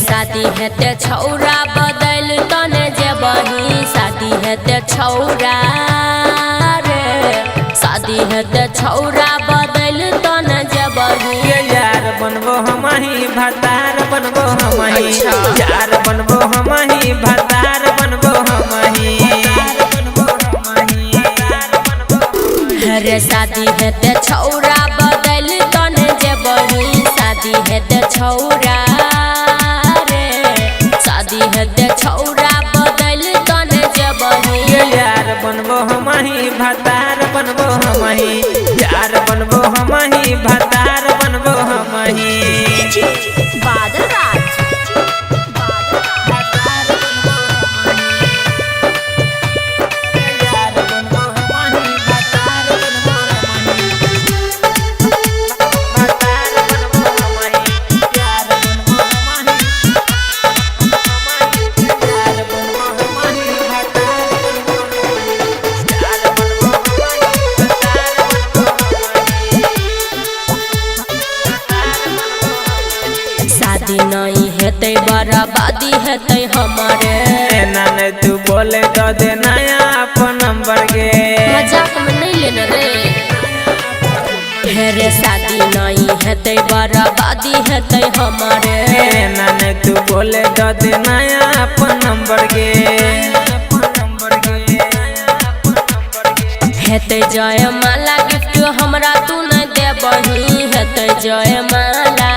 शादी हेते छौरा बदल तने जेबही शादी हेते छौरा रे शादी हेते छौरा बदल तने जेबही यार बनबो हमही भतार बनबो हमही यार बनबो हमही भतार बनबो हमही रे शादी हेते छौरा बदल तने जेबही शादी हेते छौरा रे शादी हेते छौरा बदल तने जेबही यार बनबो हमही भतार बनबो हमही यार बनबो हमही भतार बनबो हमही बादल राज शादी नहीं हेते बर्बादी हेते हमारे ना नहीं तू बोले तो दे नया अपन नंबर के मजाक में नहीं लेना रे शादी नहीं हेते बर्बादी हेते हमारे ना नहीं तू बोले तो दे नया अपन नंबर के हेते जय माला गिफ्ट हमरा तू नहीं देबही हेते जय माला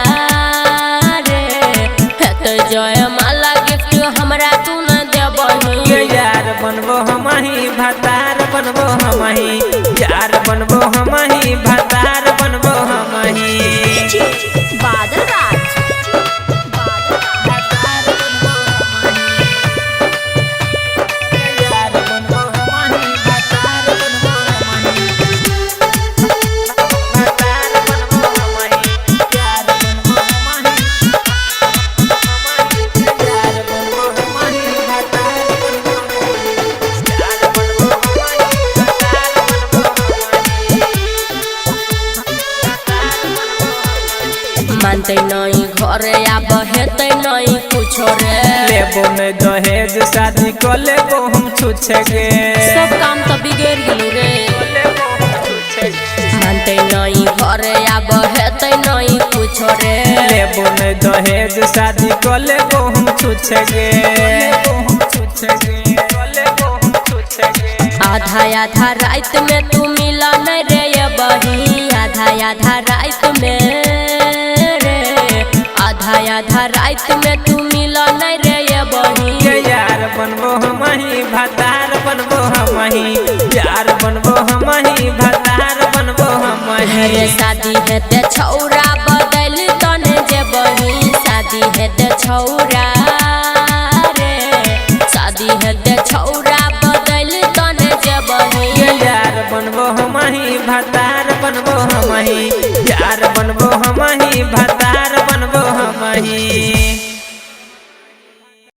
जय माला गिफ्ट हमरा तू न देबही यार बनबो हमही भतार बनबो हमही यार बनबो हमही भतार बनबो हमही बादल राज मानते नहीं घरे आब हेते नहीं कुछो रे लेबो नहीं दहेज शादी को लेबो हम छुछे गे सब काम तो बिगड़ गेलु रे मानते नहीं घरे आब हेते नहीं कुछो रे लेबो नहीं दहेज शादी को लेबो हम छुछे गे आधा आधा रात में तू मिला नहीं रे बही आधा आधा रात में आधा रात में तू मिला नहीं रे बही यार बनबो हमही भतार बनबो हमही यार बनबो हमही भतार बनबो हमही रे शादी हेते छौरा बदल तने जेबही शादी हेते छौरा रे शादी हेते छौरा बदल तने जेबही यार बनबो हमही भतार बनबो हमही यार बनबो हमही भतार बनबो हमही।